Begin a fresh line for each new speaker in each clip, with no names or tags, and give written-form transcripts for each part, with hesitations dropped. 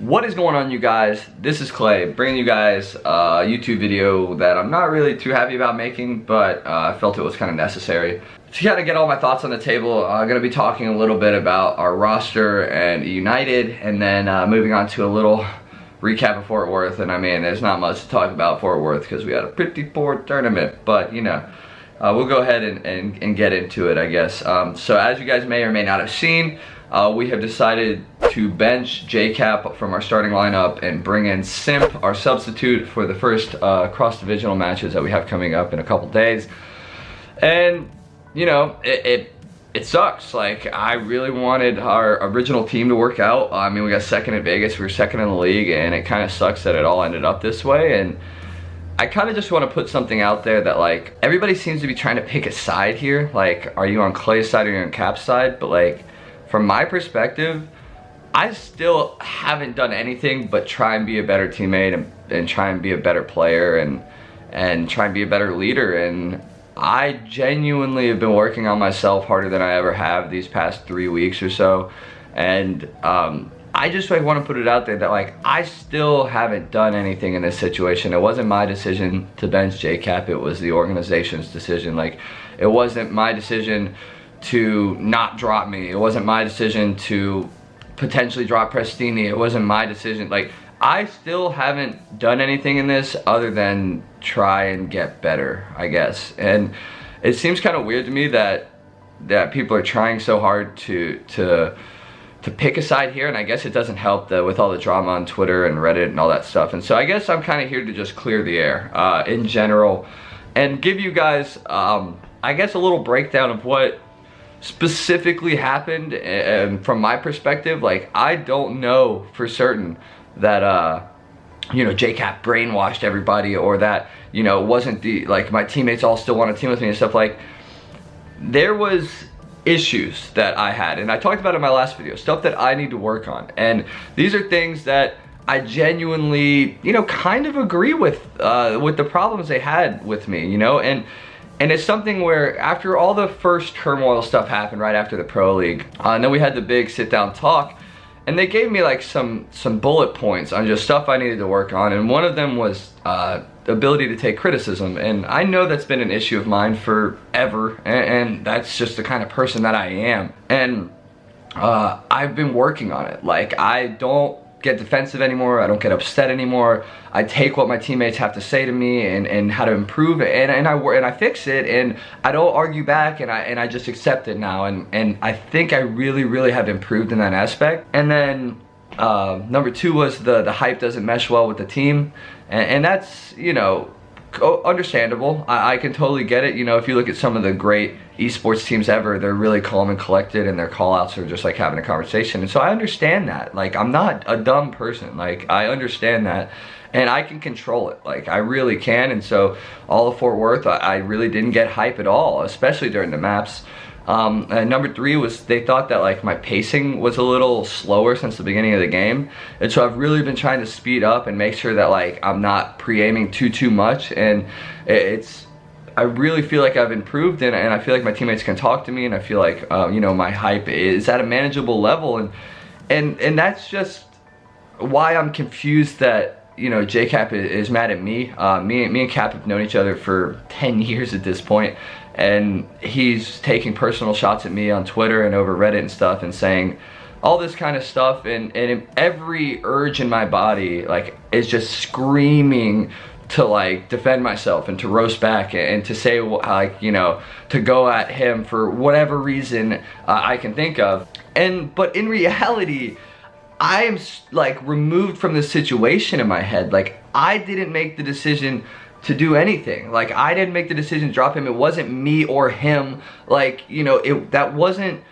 What is going on, you guys? This is Clay, bringing you guys a YouTube video that I'm not really too happy about making, but I felt it was kind of necessary. To kind of get all my thoughts on the table, I'm going to be talking a little bit about our roster and eUnited, and then moving on to a little recap of Fort Worth. And I mean, there's not much to talk about Fort Worth because we had a pretty poor tournament, but you know, we'll go ahead and get into it, I guess. So as you guys may or may not have seen, we have decided to bench JCap from our starting lineup and bring in Simp, our substitute, for the first cross-divisional matches that we have coming up in a couple days. And you know, it sucks. Like, I really wanted our original team to work out. I mean, we got second at Vegas, we were second in the league, and it kind of sucks that it all ended up this way. And I kind of just want to put something out there that, like, everybody seems to be trying to pick a side here. Like, are you on Clay's side or are you on Cap's side? But like, from my perspective, I still haven't done anything but try and be a better teammate and try and be a better player and try and be a better leader. And I genuinely have been working on myself harder than I ever have these past 3 weeks or so. And I just like want to put it out there that, like, I still haven't done anything in this situation. It wasn't my decision to bench JCap, it was the organization's decision. Like, it wasn't my decision to not drop me. It wasn't my decision to potentially drop Prestini. It wasn't my decision. Like, I still haven't done anything in this other than try and get better, I guess. And it seems kind of weird to me that people are trying so hard to pick a side here, and I guess it doesn't help that with all the drama on Twitter and Reddit and all that stuff. And so I guess I'm kind of here to just clear the air in general and give you guys, I guess, a little breakdown of what specifically happened. And from my perspective, like, I don't know for certain that you know, JCap brainwashed everybody, or that, you know, it wasn't the, like, my teammates all still want to team with me and stuff. Like, there was issues that I had, and I talked about it in my last video, stuff that I need to work on. And these are things that I genuinely, you know, kind of agree with the problems they had with me, you know. And it's something where after all the first turmoil stuff happened right after the Pro League, and then we had the big sit down talk, and they gave me like some bullet points on just stuff I needed to work on. And one of them was the ability to take criticism. And I know that's been an issue of mine forever, and that's just the kind of person that I am. And I've been working on it. Like, I don't get defensive anymore, I don't get upset anymore. I take what my teammates have to say to me and how to improve it, and I fix it, and I don't argue back, and I just accept it now. And I think I really have improved in that aspect. And then number two was the hype doesn't mesh well with the team, and that's, you know, understandable. I can totally get it. You know, if you look at some of the great esports teams ever, they're really calm and collected, and their call outs are just like having a conversation. And so I understand that. Like, I'm not a dumb person. Like, I understand that, and I can control it. Like, I really can. And so all of Fort Worth, I really didn't get hype at all, especially during the maps. And number three was they thought that, like, my pacing was a little slower since the beginning of the game. And so I've really been trying to speed up and make sure that, like, I'm not pre-aiming too much. And I really feel like I've improved, and I feel like my teammates can talk to me, and I feel like, you know, my hype is at a manageable level. And that's just why I'm confused that, you know, JCap is mad at me. Me and Cap have known each other for 10 years at this point, and he's taking personal shots at me on Twitter and over Reddit and stuff, and saying all this kind of stuff, and every urge in my body, like, is just screaming to, like, defend myself and to roast back and to say, like, you know, to go at him for whatever reason I can think of. But in reality, I am, like, removed from this situation in my head. Like, I didn't make the decision to do anything. Like, I didn't make the decision to drop him. It wasn't me or him. Like, you know, that wasn't,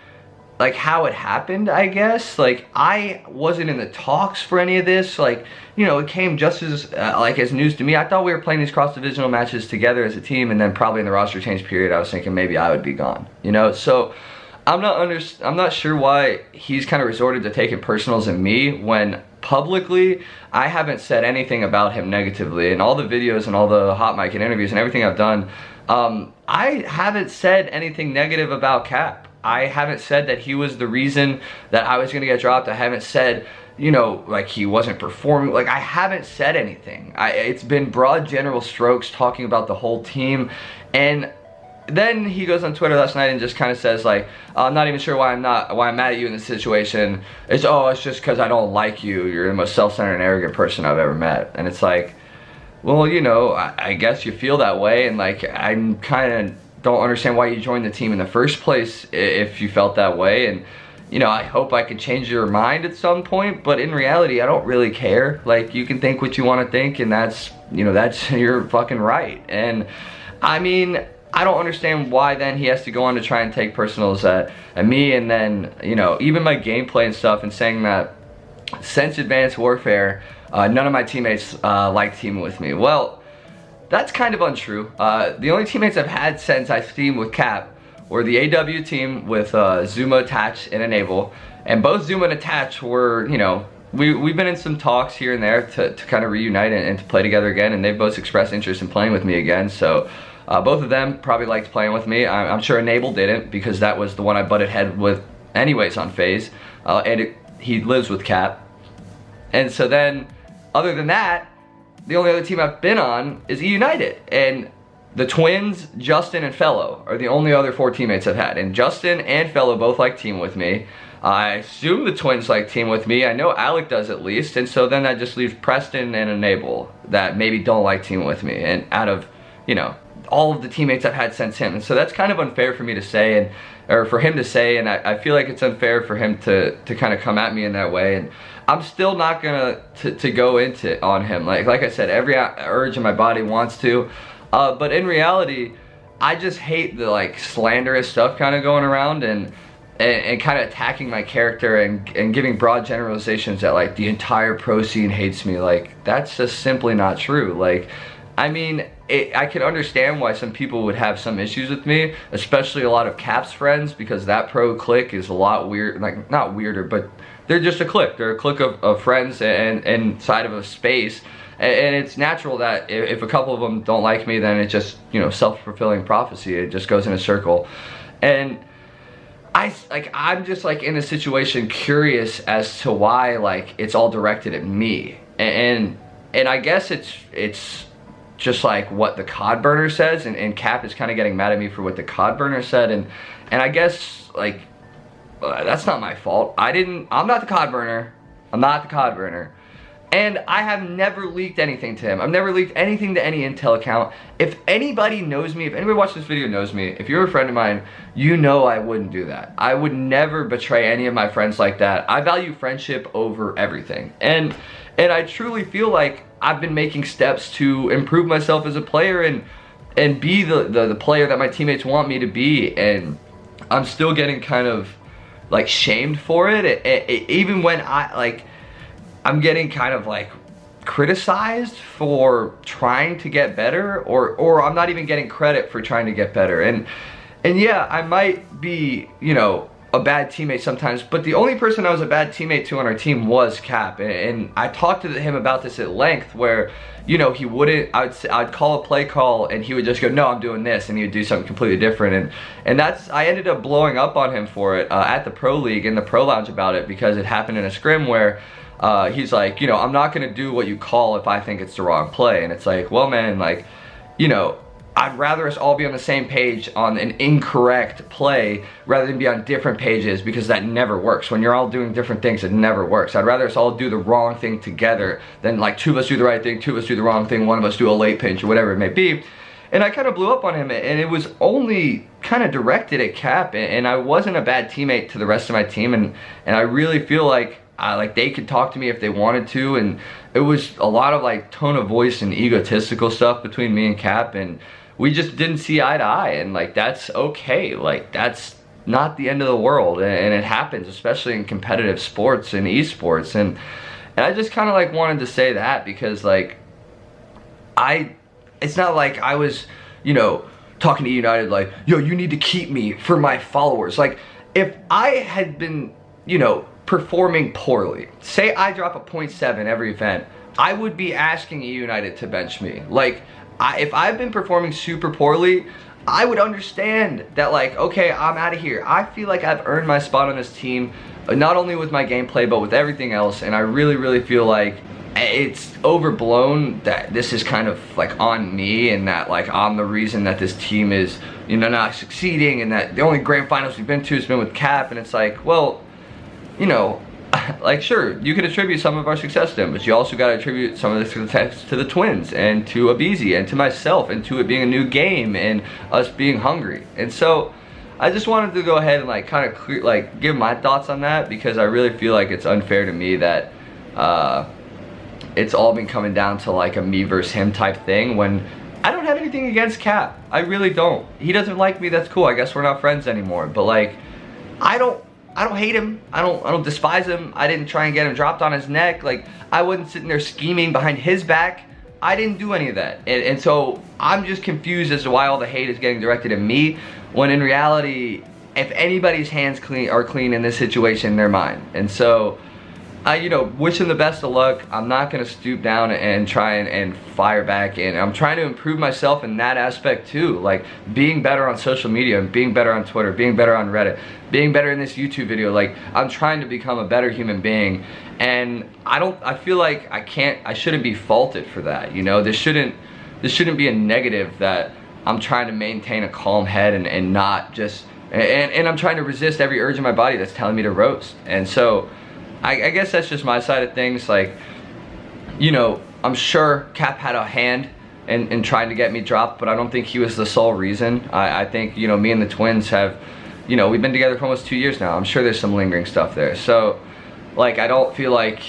like, how it happened, I guess. Like, I wasn't in the talks for any of this. Like, you know, it came just as like as news to me. I thought we were playing these cross-divisional matches together as a team, and then probably in the roster change period I was thinking maybe I would be gone, you know. So I'm not sure why he's kind of resorted to taking personals in me, when publicly I haven't said anything about him negatively. In all the videos and all the hot mic and interviews and everything I've done, I haven't said anything negative about Cap. I haven't said that he was the reason that I was going to get dropped. I haven't said you know, like he wasn't performing. Like, I haven't said anything. It's been broad general strokes talking about the whole team. And then he goes on Twitter last night and just kind of says like, I'm not even sure why I'm mad at you in this situation. It's just because I don't like you. You're the most self-centered and arrogant person I've ever met. And it's like, well, you know, I guess you feel that way, and like, I'm kind of don't understand why you joined the team in the first place if you felt that way. And you know, I hope I could change your mind at some point, but in reality, I don't really care. Like, you can think what you want to think, and that's, you know, that's your fucking right. And I mean, I don't understand why then he has to go on to try and take personals at me, and then, you know, even my gameplay and stuff, and saying that since Advanced Warfare, none of my teammates like teaming with me. Well, that's kind of untrue. The only teammates I've had since I teamed with Cap were the AW team with Zuma, Attach, and Enable. And both Zuma and Attach were, you know, we've been in some talks here and there to kind of reunite and to play together again, and they've both expressed interest in playing with me again. So both of them probably liked playing with me. I'm sure Enable didn't, because that was the one I butted head with anyways on FaZe. He lives with Cap. And so then, other than that, the only other team I've been on is eUnited. And the Twins, Justin, and Fellow are the only other 4 teammates I've had. And Justin and Fellow both like team with me. I assume the Twins like team with me. I know Alec does at least. And so then that just leaves Preston and Enable that maybe don't like team with me. And out of, you know, all of the teammates I've had since him. And so that's kind of unfair for me to say, or for him to say, and I feel like it's unfair for him to kind of come at me in that way. And I'm still not gonna to go into on him. Like I said, every urge in my body wants to, but in reality, I just hate the like slanderous stuff kind of going around and kind of attacking my character and giving broad generalizations that like the entire pro scene hates me. Like, that's just simply not true. Like, I mean, I can understand why some people would have some issues with me, especially a lot of Cap's friends, because that pro clique is a lot weird, like not weirder, but they're just a clique. They're a clique of friends and inside of a space. And it's natural that if a couple of them don't like me, then it's just, you know, self-fulfilling prophecy. It just goes in a circle. And I'm just like in a situation curious as to why like it's all directed at me. And I guess it's just like what the COD burner says, and Cap is kind of getting mad at me for what the COD burner said, and I guess like that's not my fault. I'm not the COD burner. I'm not the COD burner. And I have never leaked anything to him. I've never leaked anything to any Intel account. If anybody knows me, if anybody watching this video knows me, if you're a friend of mine, you know I wouldn't do that. I would never betray any of my friends like that. I value friendship over everything. And I truly feel like I've been making steps to improve myself as a player and be the player that my teammates want me to be. And I'm still getting kind of like shamed for it. Even when I'm getting kind of like criticized for trying to get better, or I'm not even getting credit for trying to get better. And yeah, I might be, you know, a bad teammate sometimes, but the only person I was a bad teammate to on our team was Cap. And I talked to him about this at length, where, you know, he wouldn't, I'd call a play call and he would just go, no, I'm doing this, and he would do something completely different. And that's, I ended up blowing up on him for it at the Pro League, in the Pro Lounge about it, because it happened in a scrim where he's like, you know, I'm not gonna do what you call if I think it's the wrong play. And it's like, well, man, like, you know, I'd rather us all be on the same page on an incorrect play rather than be on different pages, because that never works. When you're all doing different things, it never works. I'd rather us all do the wrong thing together than like 2 of us do the right thing, 2 of us do the wrong thing, 1 of us do a late pinch or whatever it may be. And I kind of blew up on him, and it was only kind of directed at Cap, and I wasn't a bad teammate to the rest of my team, and I really feel like they could talk to me if they wanted to, and it was a lot of like tone of voice and egotistical stuff between me and Cap, and we just didn't see eye to eye. And like, that's okay. Like, that's not the end of the world, and it happens, especially in competitive sports and esports. And I just kind of like wanted to say that, because like it's not like I was, you know, talking to eUnited like, yo, you need to keep me for my followers. Like, if I had been, you know, performing poorly, say I drop a 0.7 every event, I would be asking eUnited to bench me. Like, if I've been performing super poorly, I would understand that, like, okay, I'm out of here. I feel like I've earned my spot on this team. not only with my gameplay, but with everything else. And I really feel like it's overblown that this is kind of like on me, and that like I'm the reason that this team is, you know, not succeeding, and that the only grand finals we've been to has been with Cap. And it's like, well, you know, like, sure, you can attribute some of our success to him, but you also got to attribute some of the success to the Twins and to Abizi and to myself and to it being a new game and us being hungry. And so I just wanted to go ahead and like kind of give my thoughts on that, because I really feel like it's unfair to me that it's all been coming down to like a me versus him type thing, when I don't have anything against Cap. I really don't. He doesn't like me, that's cool. I guess we're not friends anymore. But like, I don't hate him. I don't despise him. I didn't try and get him dropped on his neck. Like, I wasn't sitting there scheming behind his back. I didn't do any of that. And so I'm just confused as to why all the hate is getting directed at me, when in reality, if anybody's hands are clean in this situation, they're mine. And so I, you know, wish him the best of luck. I'm not gonna stoop down and try and fire back, and I'm trying to improve myself in that aspect too, like being better on social media, and being better on Twitter, being better on Reddit, being better in this YouTube video. Like, I'm trying to become a better human being, and I feel like I shouldn't be faulted for that, you know. This shouldn't be a negative that I'm trying to maintain a calm head and not just, and I'm trying to resist every urge in my body that's telling me to roast. And so I guess that's just my side of things. Like, you know, I'm sure Cap had a hand in trying to get me dropped, but I don't think he was the sole reason. I think, you know, me and the Twins have, you know, we've been together for almost 2 years now. I'm sure there's some lingering stuff there. So, like, I don't feel like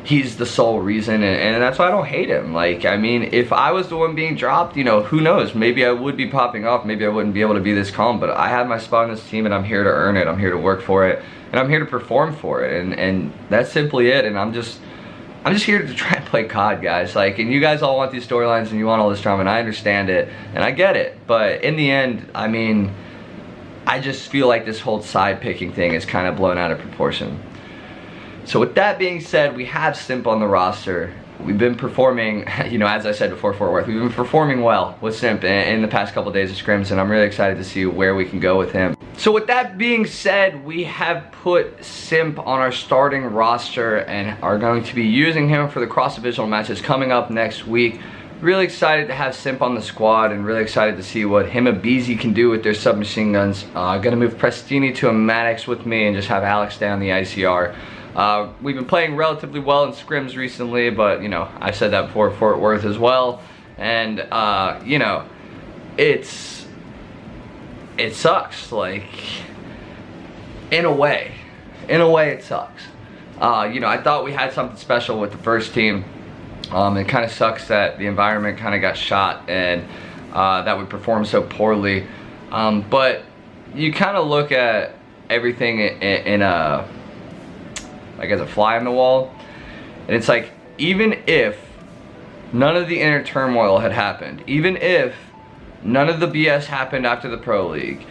he's the sole reason, and that's why I don't hate him. Like, I mean, if I was the one being dropped, you know, who knows? Maybe I would be popping off. Maybe I wouldn't be able to be this calm, but I have my spot on this team, and I'm here to earn it. I'm here to work for it, and I'm here to perform for it, and that's simply it. And I'm just here to try and play COD, guys. Like, and you guys all want these storylines, and you want all this drama, and I understand it, and I get it. But in the end, I mean, I just feel like this whole side picking thing is kind of blown out of proportion. So with that being said, we have Simp on the roster. We've been performing, you know, as I said before, Fort Worth, we've been performing well with Simp in the past couple days of scrims, and I'm really excited to see where we can go with him. So with that being said, we have put Simp on our starting roster and are going to be using him for the cross-divisional matches coming up next week. Really excited to have Simp on the squad, and really excited to see what him and Abizi can do with their submachine guns. Gonna move Prestini to a Maddox with me and just have Alex stay on the ICR. We've been playing relatively well in scrims recently, but, you know, I said that before Fort Worth as well. And, you know, it sucks. Like, in a way it sucks. You know, I thought we had something special with the first team. It kind of sucks that the environment kind of got shot, and that we performed so poorly. But you kind of look at everything in a, like, as a fly on the wall, and it's like, even if none of the inner turmoil had happened, even if none of the BS happened after the Pro League,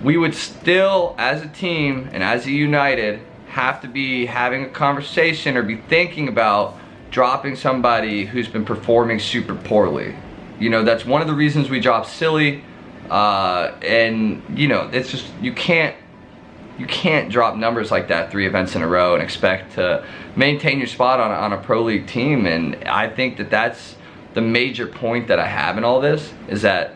we would still, as a team and as eUnited, have to be having a conversation or be thinking about dropping somebody who's been performing super poorly. You know, that's one of the reasons we dropped Silly, and, you know, it's just, you can't drop numbers like that 3 events in a row and expect to maintain your spot on a Pro League team. And I think that that's the major point that I have in all this, is that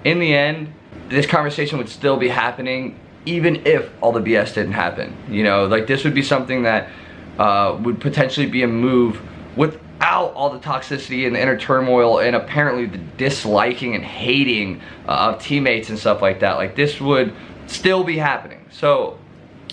in the end, this conversation would still be happening even if all the BS didn't happen. You know, like, this would be something that would potentially be a move without all the toxicity and the inner turmoil and apparently the disliking and hating of teammates and stuff like that. Like, this would still be happening. So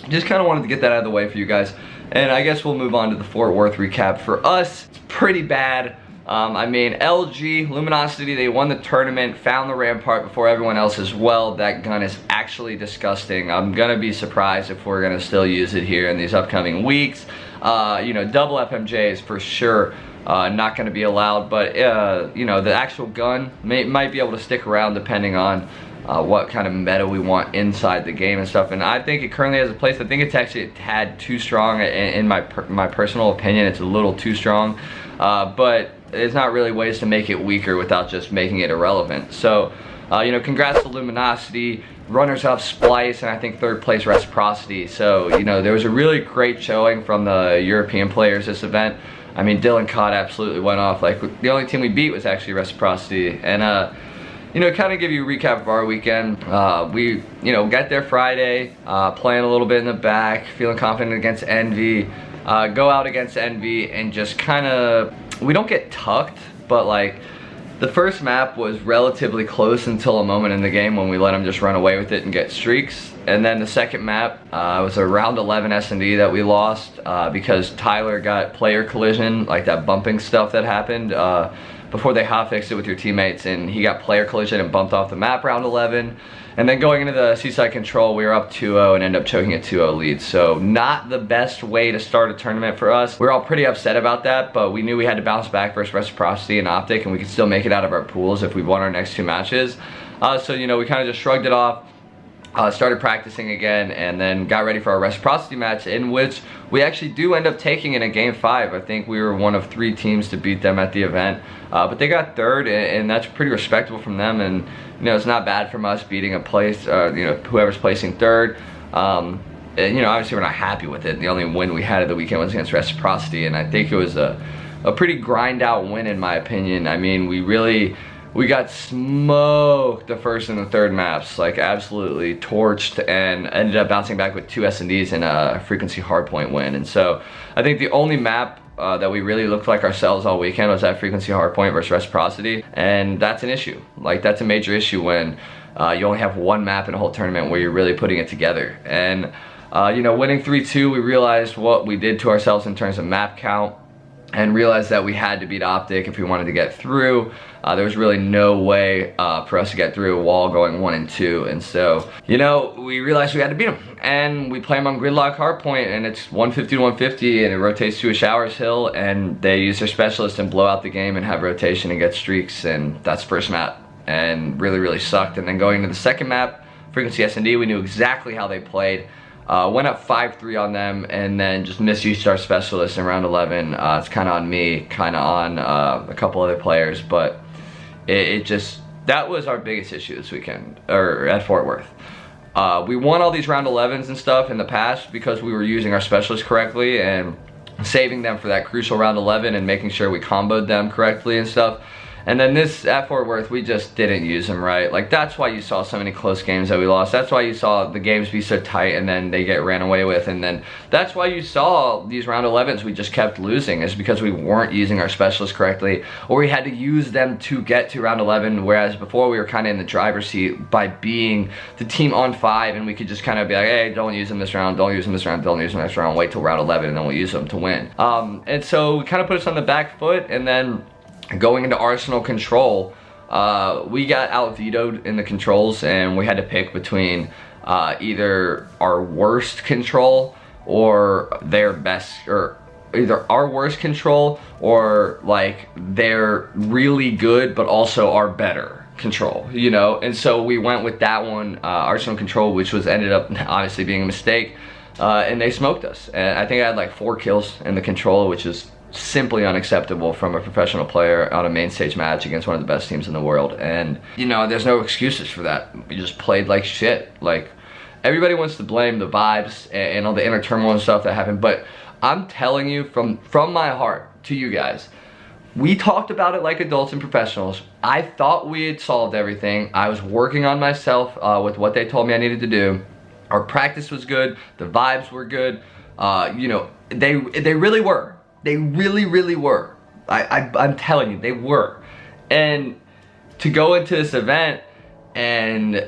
just kind of wanted to get that out of the way for you guys, and I guess we'll move on to the Fort Worth recap. For us, it's pretty bad. I mean, LG, Luminosity, they won the tournament, found the Rampart before everyone else as well. That gun is actually disgusting. I'm gonna be surprised if we're gonna still use it here in these upcoming weeks. You know, double FMJs for sure not gonna be allowed, but you know, the actual gun might be able to stick around depending on what kind of meta we want inside the game and stuff. And I think it currently has a place. I think it's actually a tad too strong in my personal opinion. It's a little too strong, but there's not really ways to make it weaker without just making it irrelevant. So, you know, congrats to Luminosity. runners-up Splice, and I think third place Reciprocity. So, you know, there was a really great showing from the European players this event. I mean, Dylan Cott absolutely went off. Like, the only team we beat was actually Reciprocity. And, you know, kind of give you a recap of our weekend. We, you know, got there Friday, playing a little bit in the back, feeling confident against Envy. Go out against Envy and just kind of, we don't get tucked, but like, the first map was relatively close until a moment in the game when we let them just run away with it and get streaks. And then the second map was a round 11 S&D that we lost because Tyler got player collision, like that bumping stuff that happened before they hotfixed it with your teammates, and he got player collision and bumped off the map round 11. And then going into the Seaside Control, we were up 2-0 and ended up choking a 2-0 lead. So not the best way to start a tournament for us. We were all pretty upset about that, but we knew we had to bounce back versus Reciprocity and Optic, and we could still make it out of our pools if we won our next 2 matches. So, you know, we kind of just shrugged it off. Started practicing again, and then got ready for our Reciprocity match, in which we actually do end up taking in a game 5. I think we were one of 3 teams to beat them at the event, but they got third, and that's pretty respectable from them. And you know, it's not bad from us beating a place, you know, whoever's placing third. And you know, obviously we're not happy with it. The only win we had of the weekend was against Reciprocity, and I think it was a pretty grind out win in my opinion. I mean, we got smoked the first and the third maps, like absolutely torched, and ended up bouncing back with 2 S&Ds and a frequency hardpoint win. And so I think the only map that we really looked like ourselves all weekend was that frequency hardpoint versus Reciprocity, and that's an issue. Like, that's a major issue when you only have 1 map in a whole tournament where you're really putting it together. And you know, winning 3-2, we realized what we did to ourselves in terms of map count, and realized that we had to beat Optic if we wanted to get through. There was really no way for us to get through a wall going 1 and 2, and so, you know, we realized we had to beat them. And we play them on gridlock hardpoint, and it's 150 to 150, and it rotates to a Showers Hill, and they use their specialist and blow out the game and have rotation and get streaks, and that's first map, and really sucked. And then going to the second map, frequency S&D, we knew exactly how they played. Went up 5-3 on them, and then just misused our specialist in round 11. It's kind of on me, kind of on a couple other players, but it just, that was our biggest issue this weekend, or at Fort Worth. We won all these round 11s and stuff in the past because we were using our specialists correctly and saving them for that crucial round 11 and making sure we comboed them correctly and stuff. And then this, at Fort Worth, we just didn't use them right. Like, that's why you saw so many close games that we lost. That's why you saw the games be so tight and then they get ran away with. And then that's why you saw these round 11s we just kept losing, is because we weren't using our specialists correctly, or we had to use them to get to round 11, whereas before we were kind of in the driver's seat by being the team on 5, and we could just kind of be like, hey, don't use them this round, don't use them this round, don't use them this round, wait till round 11 and then we'll use them to win. And so we kind of put us on the back foot, and then going into Arsenal Control, we got out vetoed in the controls, and we had to pick between either our worst control or their best, or either our worst control or like their really good but also our better control, you know. And so we went with that one, Arsenal Control, which was ended up obviously being a mistake, and they smoked us. And I think I had like 4 kills in the control, which is simply unacceptable from a professional player on a main stage match against one of the best teams in the world. And you know, there's no excuses for that. We just played like shit. Like, everybody wants to blame the vibes and all the inner turmoil and stuff that happened, but I'm telling you from my heart to you guys, we talked about it like adults and professionals. I thought we had solved everything. I was working on myself with what they told me I needed to do. Our practice was good, the vibes were good, you know, they really were. They really were. I'm telling you, they were. And to go into this event and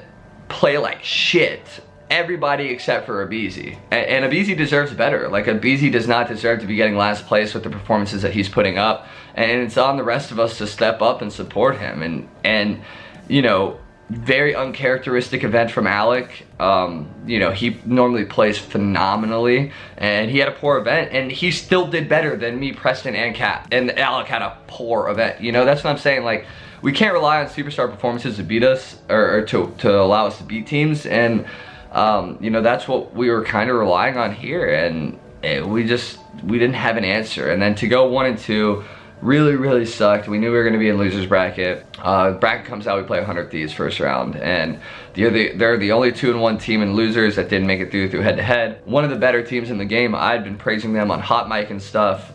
play like shit, everybody except for Abizi. And Abizi deserves better. Like, Abizi does not deserve to be getting last place with the performances that he's putting up. And it's on the rest of us to step up and support him. And you know, very uncharacteristic event from Alec. You know, he normally plays phenomenally, and he had a poor event, and he still did better than me, Preston, and Cap. And Alec had a poor event. You know, that's what I'm saying. Like, we can't rely on superstar performances to beat us, or to allow us to beat teams. And you know, that's what we were kind of relying on here, and we didn't have an answer. And then to go 1 and 2, Really, really sucked. We knew we were going to be in losers bracket. Bracket comes out, we play 100 Thieves first round, and they're the only 2-1 team in losers that didn't make it through head-to-head. One of the better teams in the game. I'd been praising them on hot mic and stuff.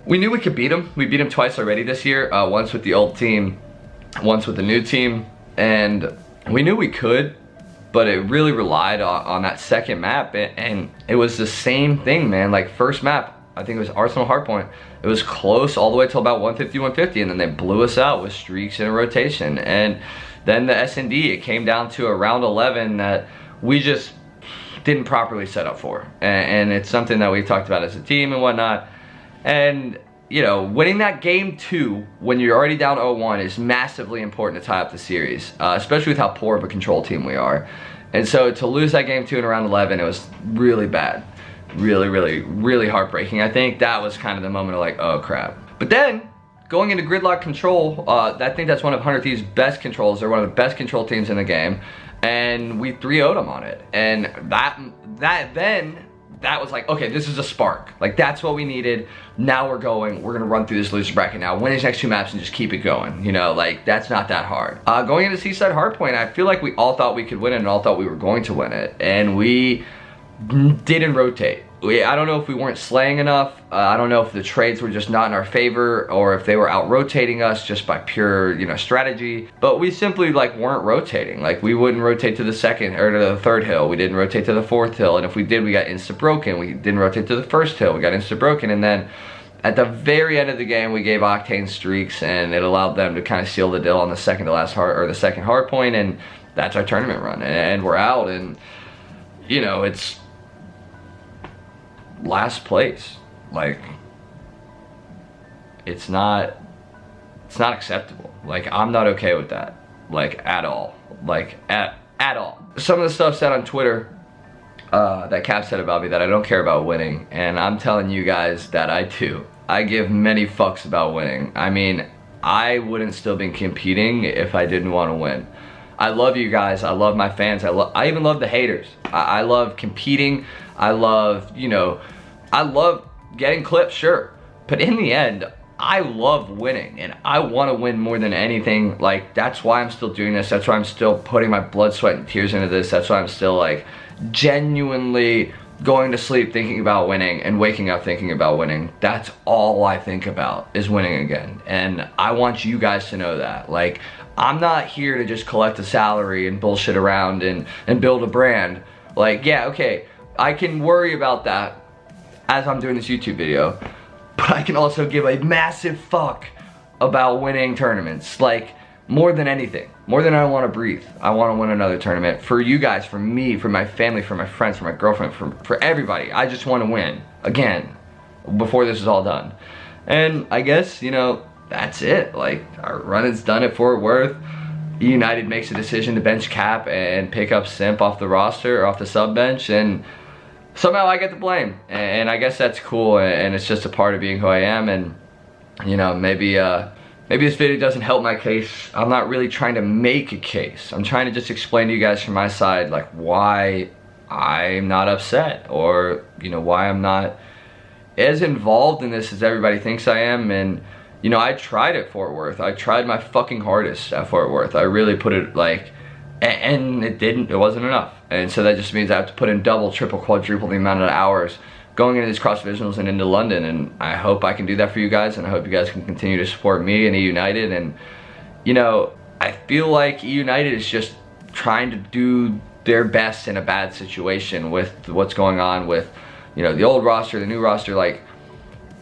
We knew we could beat them. We beat them twice already this year. Once with the old team, once with the new team, and we knew we could, but it really relied on that second map, and it was the same thing, man. Like, first map, I think it was Arsenal Hardpoint. It was close all the way till about 150, 150, and then they blew us out with streaks and a rotation. And then the S&D, it came down to a round 11 that we just didn't properly set up for. And it's something that we've talked about as a team and whatnot. And, you know, winning that game 2 when you're already down 0-1 is massively important to tie up the series, especially with how poor of a control team we are. And so to lose that game 2 in round 11, it was really bad. Really, really, really heartbreaking. I think that was kind of the moment of like, oh crap. But then, going into gridlock control, I think that's one of 100 Thieves' best controls. They're one of the best control teams in the game. And we 3-0'd them on it. And that was like, okay, this is a spark. Like, that's what we needed. Now we're gonna run through this loser bracket now, win these next 2 maps and just keep it going. You know, like, that's not that hard. Going into Seaside Hardpoint, I feel like we all thought we could win it and all thought we were going to win it. And we didn't rotate. I don't know if we weren't slaying enough. I don't know if the trades were just not in our favor, or if they were out rotating us just by pure, you know, strategy. But we simply like weren't rotating. Like, we wouldn't rotate to the second or to the third hill. We didn't rotate to the fourth hill, and if we did, we got insta broken. We didn't rotate to the first hill. We got insta broken, and then at the very end of the game, we gave Octane streaks, and it allowed them to kind of seal the deal on the second to last the second hard point, and that's our tournament run. And we're out, and you know, it's last place. Like, it's not acceptable. Like, I'm not okay with that, like, at all. Like, at all. Some of the stuff said on Twitter that Cap said about me, that I don't care about winning, and I'm telling you guys that I do. I give many fucks about winning. I mean, I wouldn't still be competing if I didn't want to win. I love you guys. I love my fans. I even love the haters. I love competing. I love, you know, I love getting clips, sure. But in the end, I love winning, and I want to win more than anything. Like, that's why I'm still doing this. That's why I'm still putting my blood, sweat, and tears into this. That's why I'm still, like, genuinely going to sleep thinking about winning and waking up thinking about winning. That's all I think about, is winning again. And I want you guys to know that. Like, I'm not here to just collect a salary and bullshit around and build a brand. Like, yeah, okay, I can worry about that as I'm doing this YouTube video, but I can also give a massive fuck about winning tournaments. Like, more than anything, more than I want to breathe. I want to win another tournament for you guys, for me, for my family, for my friends, for my girlfriend, for everybody. I just want to win again before this is all done. And I guess, you know, that's it. Like, our run is done at Fort Worth. eUnited makes a decision to bench Cap and pick up Simp off the roster, or off the sub bench, and somehow I get the blame. And I guess that's cool, and it's just a part of being who I am. And, you know, maybe this video doesn't help my case. I'm not really trying to make a case. I'm trying to just explain to you guys from my side, like, why I'm not upset, or, you know, why I'm not as involved in this as everybody thinks I am. And, you know, I tried at Fort Worth. I tried my fucking hardest at Fort Worth. I really put it, like, and it wasn't enough. And so that just means I have to put in double, triple, quadruple the amount of hours going into these cross divisionals and into London. And I hope I can do that for you guys, and I hope you guys can continue to support me and eUnited. And, you know, I feel like eUnited is just trying to do their best in a bad situation with what's going on with, you know, the old roster, the new roster. Like,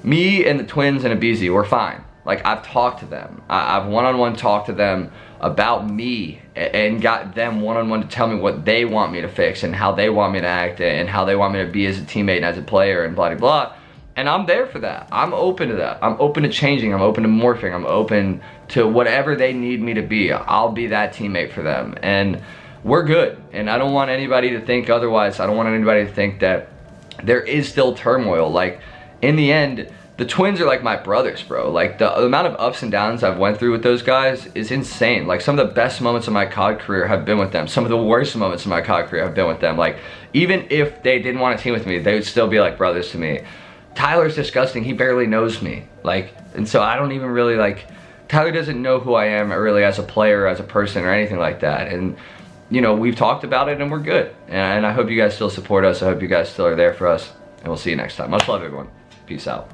me and the Twins and Abizi, we're fine. Like, I've talked to them. I've one-on-one talked to them about me, and got them one-on-one to tell me what they want me to fix, and how they want me to act, and how they want me to be as a teammate and as a player, and blah blah blah. And I'm there for that. I'm open to that. I'm open to changing. I'm open to morphing. I'm open to whatever they need me to be. I'll be that teammate for them. And we're good. And I don't want anybody to think otherwise. I don't want anybody to think that there is still turmoil. Like, in the end, the Twins are like my brothers, bro. Like, the amount of ups and downs I've went through with those guys is insane. Like, some of the best moments of my COD career have been with them. Some of the worst moments of my COD career have been with them. Like, even if they didn't want to team with me, they would still be like brothers to me. Tyler's disgusting. He barely knows me. Like, and so I don't even really like, Tyler doesn't know who I am really as a player, as a person, or anything like that. And you know, we've talked about it and we're good. And I hope you guys still support us. I hope you guys still are there for us. And we'll see you next time. Much love, everyone. Peace out.